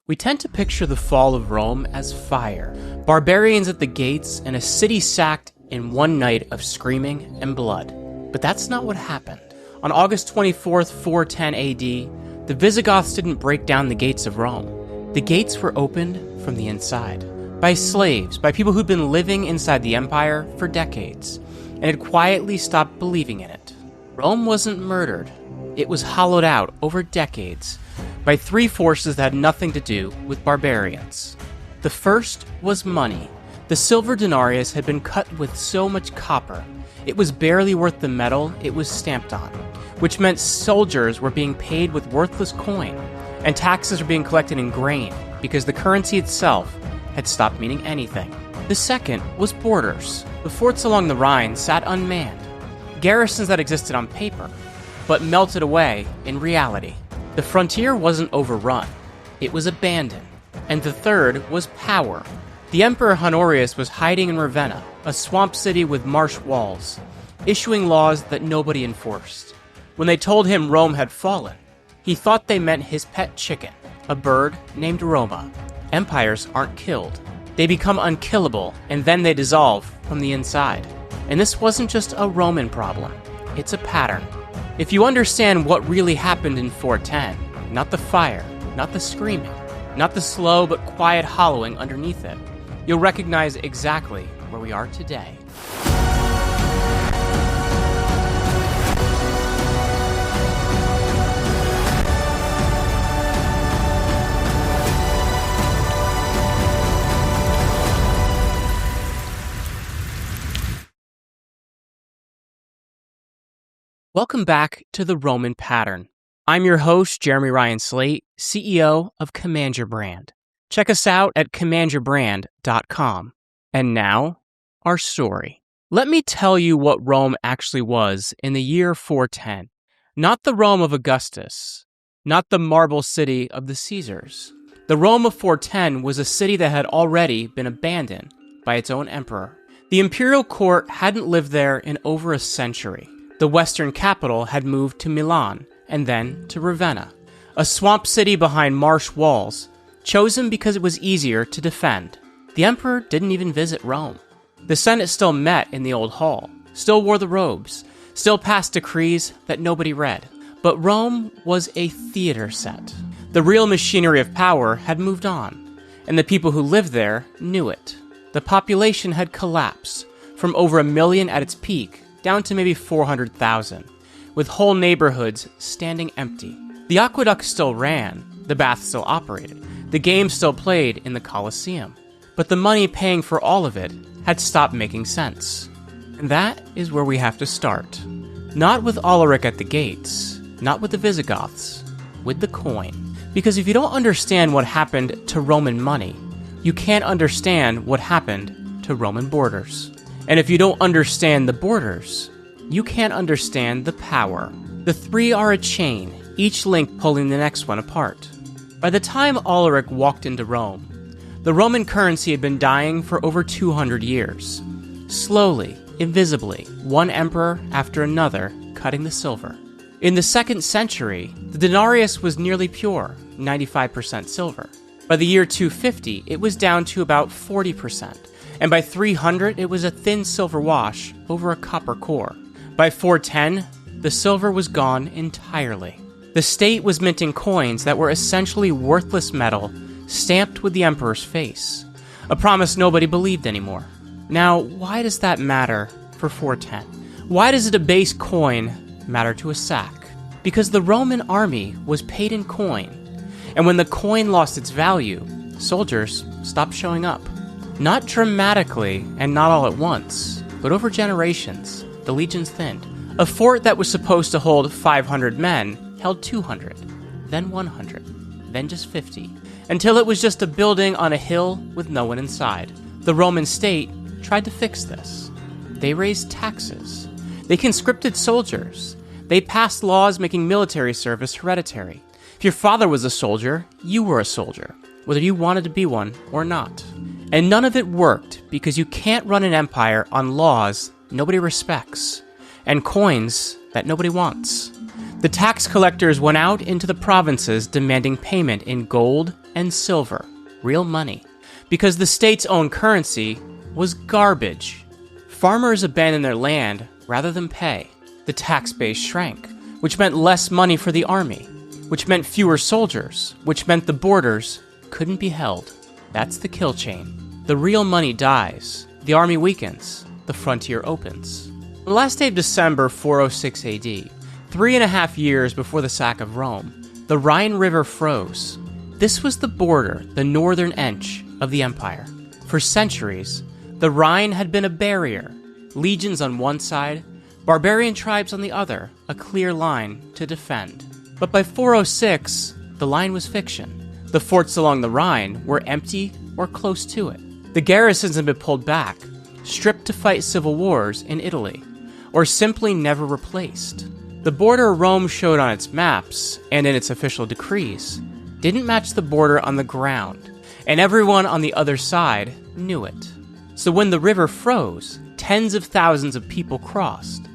We tend to picture the fall of Rome as fire, barbarians at the gates, and a city sacked in one night of screaming and blood. But that's not what happened. On August 24th, 410 AD, the Visigoths didn't break down the gates of Rome. The gates were opened from the inside, by slaves, by people who'd been living inside the empire for decades, and had quietly stopped believing in it. Rome wasn't murdered. It was hollowed out over decades by three forces that had nothing to do with barbarians. The first was money. The silver denarius had been cut with so much copper, it was barely worth the metal it was stamped on, which meant soldiers were being paid with worthless coin, and taxes were being collected in grain because the currency itself had stopped meaning anything. The second was borders. The forts along the Rhine sat unmanned, garrisons that existed on paper, but melted away in reality. The frontier wasn't overrun, it was abandoned. And the third was power. The Emperor Honorius was hiding in Ravenna, a swamp city with marsh walls, issuing laws that nobody enforced. When they told him Rome had fallen, he thought they meant his pet chicken, a bird named Roma. Empires aren't killed. They become unkillable, and then they dissolve from the inside. And this wasn't just a Roman problem, it's a pattern. If you understand what really happened in 410, not the fire, not the screaming, not the slow but quiet hollowing underneath it, you'll recognize exactly where we are today. Welcome back to The Roman Pattern. I'm your host, Jeremy Ryan Slate, CEO of Command Your Brand. Check us out at commandyourbrand.com. And now, our story. Let me tell you what Rome actually was in the year 410. Not the Rome of Augustus, not the marble city of the Caesars. The Rome of 410 was a city that had already been abandoned by its own emperor. The imperial court hadn't lived there in over a century. The western capital had moved to Milan, and then to Ravenna, a swamp city behind marsh walls, chosen because it was easier to defend. The emperor didn't even visit Rome. The Senate still met in the old hall, still wore the robes, still passed decrees that nobody read. But Rome was a theater set. The real machinery of power had moved on, and the people who lived there knew it. The population had collapsed from over 1 million at its peak down to maybe 400,000, with whole neighborhoods standing empty. The aqueduct still ran, the bath still operated, the games still played in the Colosseum, but the money paying for all of it had stopped making sense. And that is where we have to start. Not with Alaric at the gates, not with the Visigoths, with the coin. Because if you don't understand what happened to Roman money, you can't understand what happened to Roman borders. And if you don't understand the borders, you can't understand the power. The three are a chain, each link pulling the next one apart. By the time Alaric walked into Rome, the Roman currency had been dying for over 200 years. Slowly, invisibly, one emperor after another cutting the silver. In the 2nd century, the denarius was nearly pure, 95% silver. By the year 250, it was down to about 40%. And by 300, it was a thin silver wash over a copper core. By 410, the silver was gone entirely. The state was minting coins that were essentially worthless metal, stamped with the emperor's face. A promise nobody believed anymore. Now, why does that matter for 410? Why does a debased coin matter to a sack? Because the Roman army was paid in coin. And when the coin lost its value, soldiers stopped showing up. Not dramatically and not all at once, but over generations, the legions thinned. A fort that was supposed to hold 500 men held 200, then 100, then just 50, until it was just a building on a hill with no one inside. The Roman state tried to fix this. They raised taxes. They conscripted soldiers. They passed laws making military service hereditary. If your father was a soldier, you were a soldier, whether you wanted to be one or not. And none of it worked because you can't run an empire on laws nobody respects and coins that nobody wants. The tax collectors went out into the provinces demanding payment in gold, and silver, real money, because the state's own currency was garbage. Farmers abandoned their land rather than pay. The tax base shrank, which meant less money for the army, which meant fewer soldiers, which meant the borders couldn't be held. That's the kill chain. The real money dies, the army weakens, the frontier opens. On the last day of December 406 AD, 3.5 years before the sack of Rome, the Rhine River froze. This was the border, the northern edge of the empire. For centuries, the Rhine had been a barrier. Legions on one side, barbarian tribes on the other, a clear line to defend. But by 406, the line was fiction. The forts along the Rhine were empty or close to it. The garrisons had been pulled back, stripped to fight civil wars in Italy, or simply never replaced. The border Rome showed on its maps and in its official decrees didn't match the border on the ground, and everyone on the other side knew it. So when the river froze, tens of thousands of people crossed.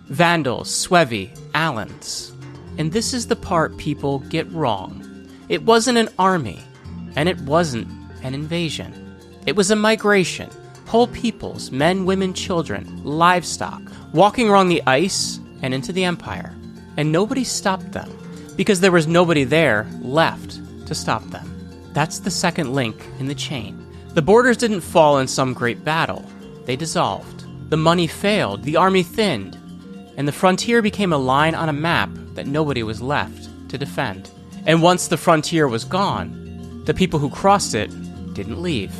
Vandals, Suevi, Alans. And this is the part people get wrong. It wasn't an army, and it wasn't an invasion. It was a migration. Whole peoples, men, women, children, livestock, walking along the ice and into the empire. And nobody stopped them, because there was nobody there left to stop them. That's the second link in the chain. The borders didn't fall in some great battle. They dissolved. The money failed, the army thinned, and the frontier became a line on a map that nobody was left to defend. And once the frontier was gone, the people who crossed it didn't leave.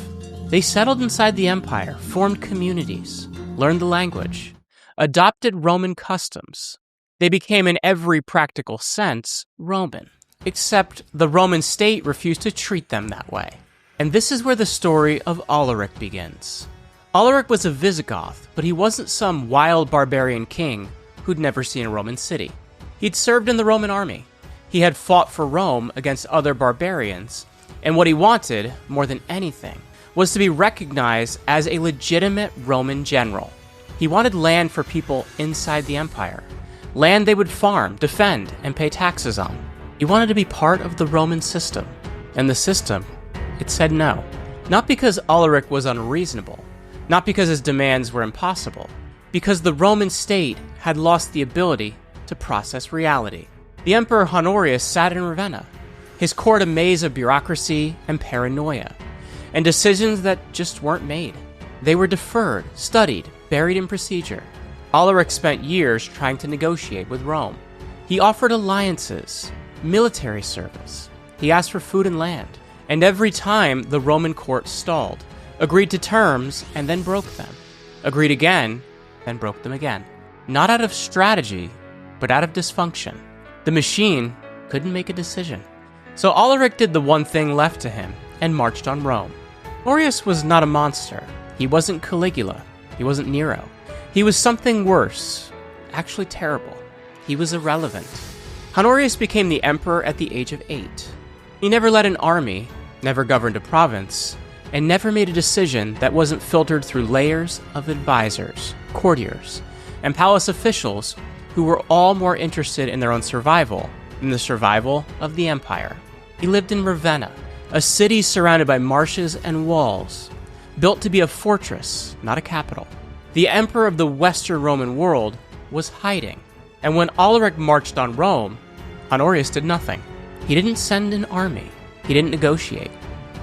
They settled inside the empire, formed communities, learned the language, adopted Roman customs. They became, in every practical sense, Roman. Except the Roman state refused to treat them that way. And this is where the story of Alaric begins. Alaric was a Visigoth, but he wasn't some wild barbarian king who'd never seen a Roman city. He'd served in the Roman army. He had fought for Rome against other barbarians, and what he wanted, more than anything, was to be recognized as a legitimate Roman general. He wanted land for people inside the empire, land they would farm, defend, and pay taxes on. He wanted to be part of the Roman system, and the system, it said no. Not because Alaric was unreasonable, not because his demands were impossible, because the Roman state had lost the ability to process reality. The Emperor Honorius sat in Ravenna, his court a maze of bureaucracy and paranoia, and decisions that just weren't made. They were deferred, studied, buried in procedure. Alaric spent years trying to negotiate with Rome. He offered alliances, military service. He asked for food and land. And every time the Roman court stalled, agreed to terms and then broke them, agreed again, then broke them again. Not out of strategy, but out of dysfunction. The machine couldn't make a decision. So Alaric did the one thing left to him and marched on Rome. Honorius was not a monster. He wasn't Caligula. He wasn't Nero. He was something worse, actually terrible. He was irrelevant. Honorius became the emperor at the age of 8. He never led an army, never governed a province, and never made a decision that wasn't filtered through layers of advisors, courtiers, and palace officials who were all more interested in their own survival than the survival of the empire. He lived in Ravenna, a city surrounded by marshes and walls, built to be a fortress, not a capital. The emperor of the Western Roman world was hiding, and when Alaric marched on Rome, Honorius did nothing. He didn't send an army. He didn't negotiate.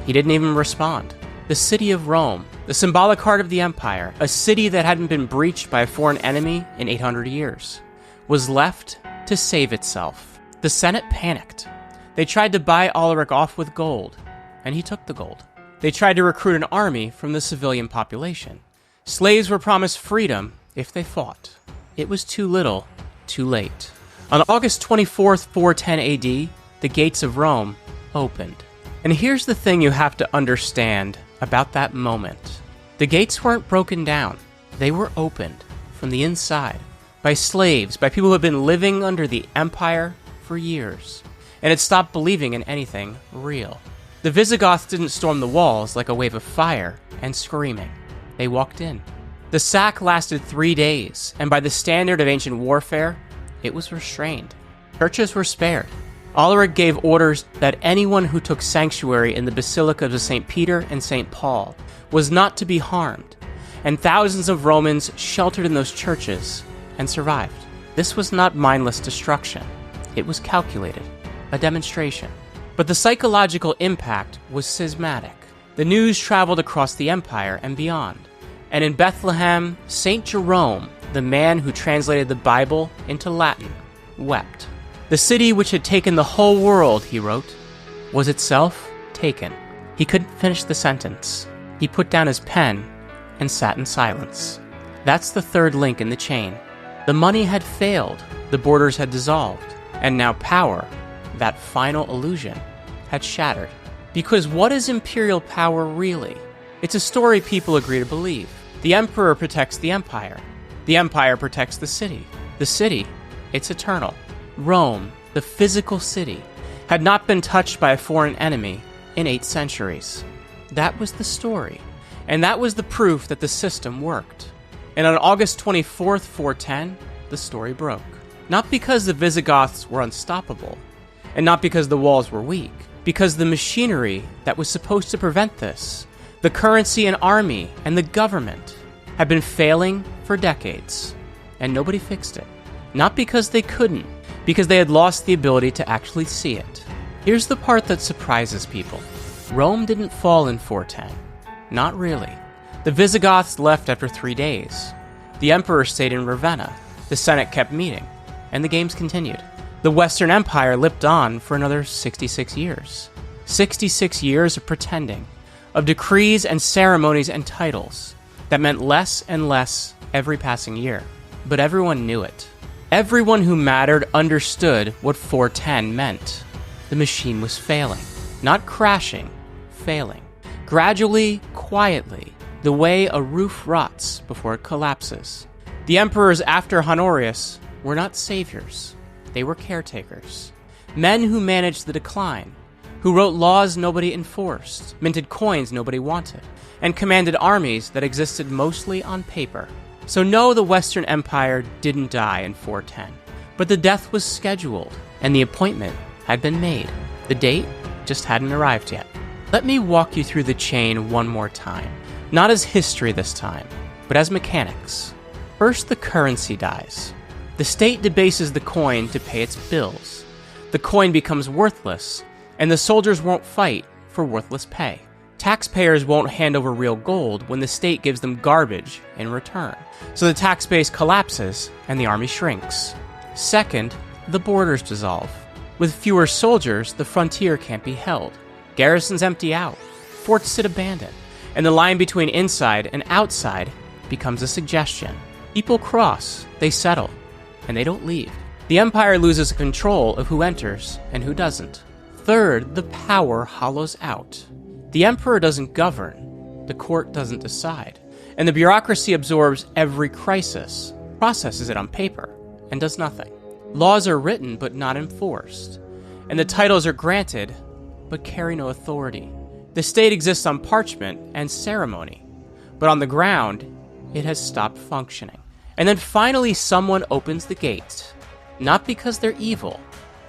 He didn't even respond. The city of Rome, the symbolic heart of the empire, a city that hadn't been breached by a foreign enemy in 800 years, was left to save itself. The Senate panicked. They tried to buy Alaric off with gold, and he took the gold. They tried to recruit an army from the civilian population. Slaves were promised freedom if they fought. It was too little, too late. On August 24th, 410 AD, the gates of Rome opened. And here's the thing you have to understand about that moment. The gates weren't broken down. They were opened from the inside by slaves, by people who had been living under the empire for years and had stopped believing in anything real. The Visigoths didn't storm the walls like a wave of fire and screaming. They walked in. The sack lasted 3 days, and by the standard of ancient warfare, it was restrained. Churches were spared. Alaric gave orders that anyone who took sanctuary in the basilicas of St. Peter and St. Paul was not to be harmed, and thousands of Romans sheltered in those churches and survived. This was not mindless destruction. It was calculated, a demonstration. But the psychological impact was schismatic. The news traveled across the empire and beyond. And in Bethlehem, St. Jerome, the man who translated the Bible into Latin, wept. The city which had taken the whole world, he wrote, was itself taken. He couldn't finish the sentence. He put down his pen and sat in silence. That's the third link in the chain. The money had failed, the borders had dissolved, and now power, that final illusion, had shattered. Because what is imperial power really? It's a story people agree to believe. The emperor protects the empire. The empire protects the city. The city, it's eternal. Rome, the physical city, had not been touched by a foreign enemy in 8 centuries. That was the story. And that was the proof that the system worked. And on August 24th, 410, the story broke. Not because the Visigoths were unstoppable, and not because the walls were weak, because the machinery that was supposed to prevent this, the currency and army and the government, had been failing for decades, and nobody fixed it. Not because they couldn't, because they had lost the ability to actually see it. Here's the part that surprises people. Rome didn't fall in 410. Not really. The Visigoths left after 3 days. The emperor stayed in Ravenna. The Senate kept meeting, and the games continued. The Western Empire limped on for another 66 years. 66 years of pretending, of decrees and ceremonies and titles that meant less and less every passing year. But everyone knew it. Everyone who mattered understood what 410 meant. The machine was failing. Not crashing, failing. Gradually, quietly, the way a roof rots before it collapses. The emperors after Honorius were not saviors. They were caretakers. Men who managed the decline, who wrote laws nobody enforced, minted coins nobody wanted, and commanded armies that existed mostly on paper. So no, the Western Empire didn't die in 410, but the death was scheduled, and the appointment had been made. The date just hadn't arrived yet. Let me walk you through the chain one more time. Not as history this time, but as mechanics. First, the currency dies. The state debases the coin to pay its bills. The coin becomes worthless, and the soldiers won't fight for worthless pay. Taxpayers won't hand over real gold when the state gives them garbage in return. So the tax base collapses, and the army shrinks. Second, the borders dissolve. With fewer soldiers, the frontier can't be held. Garrisons empty out. Forts sit abandoned. And the line between inside and outside becomes a suggestion. People cross, they settle, and they don't leave. The empire loses control of who enters and who doesn't. Third, the power hollows out. The emperor doesn't govern, the court doesn't decide, and the bureaucracy absorbs every crisis, processes it on paper, and does nothing. Laws are written but not enforced, and the titles are granted but carry no authority. The state exists on parchment and ceremony, but on the ground, it has stopped functioning. And then finally someone opens the gates, not because they're evil,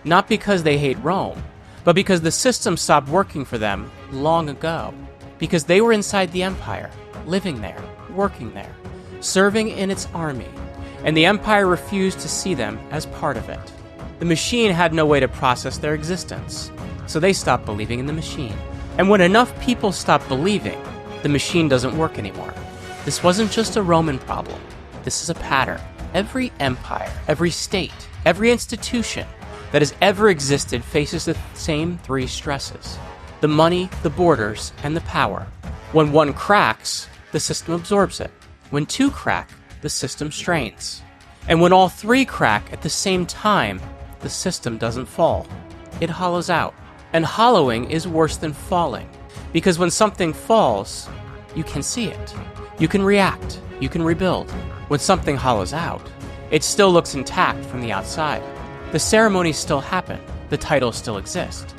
not because they hate Rome, but because the system stopped working for them long ago, because they were inside the empire, living there, working there, serving in its army, and the empire refused to see them as part of it. The machine had no way to process their existence, so they stopped believing in the machine. And when enough people stop believing, the machine doesn't work anymore. This wasn't just a Roman problem. This is a pattern. Every empire, every state, every institution that has ever existed faces the same 3 stresses: the money, the borders, and the power. When one cracks, the system absorbs it. When 2 crack, the system strains. And when all 3 crack at the same time, the system doesn't fall. It hollows out. And hollowing is worse than falling, because when something falls, you can see it. You can react. You can rebuild. When something hollows out, it still looks intact from the outside. The ceremonies still happen. The titles still exist.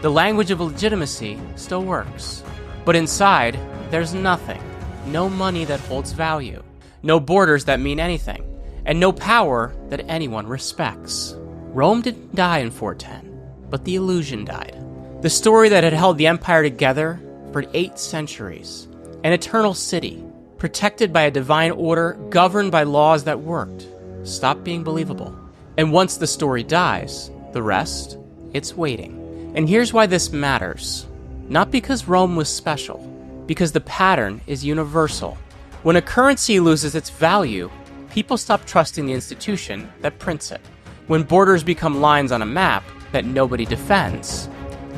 The language of legitimacy still works. But inside, there's nothing. No money that holds value. No borders that mean anything. And no power that anyone respects. Rome didn't die in 410. but the illusion died. The story that had held the empire together for 8 centuries, an eternal city, protected by a divine order, governed by laws that worked, stopped being believable. And once the story dies, the rest, it's waiting. And here's why this matters. Not because Rome was special, because the pattern is universal. When a currency loses its value, people stop trusting the institution that prints it. When borders become lines on a map that nobody defends,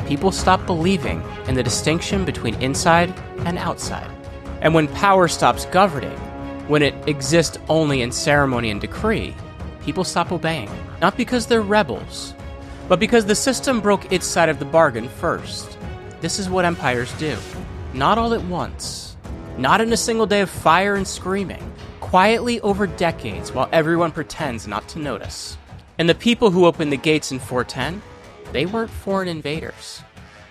people stop believing in the distinction between inside and outside. And when power stops governing, when it exists only in ceremony and decree, people stop obeying. Not because they're rebels, but because the system broke its side of the bargain first. This is what empires do. Not all at once. Not in a single day of fire and screaming. Quietly over decades while everyone pretends not to notice. And the people who opened the gates in 410, they weren't foreign invaders.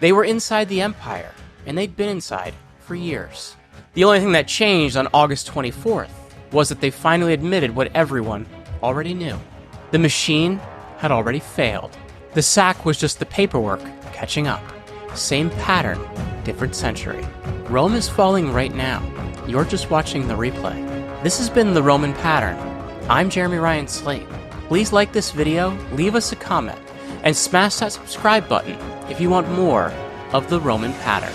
They were inside the empire, and they'd been inside for years. The only thing that changed on August 24th was that they finally admitted what everyone already knew. The machine had already failed. The sack was just the paperwork catching up. Same pattern, different century. Rome is falling right now. You're just watching the replay. This has been The Roman Pattern. I'm Jeremy Ryan Slate. Please like this video, leave us a comment, and smash that subscribe button if you want more of The Roman Pattern.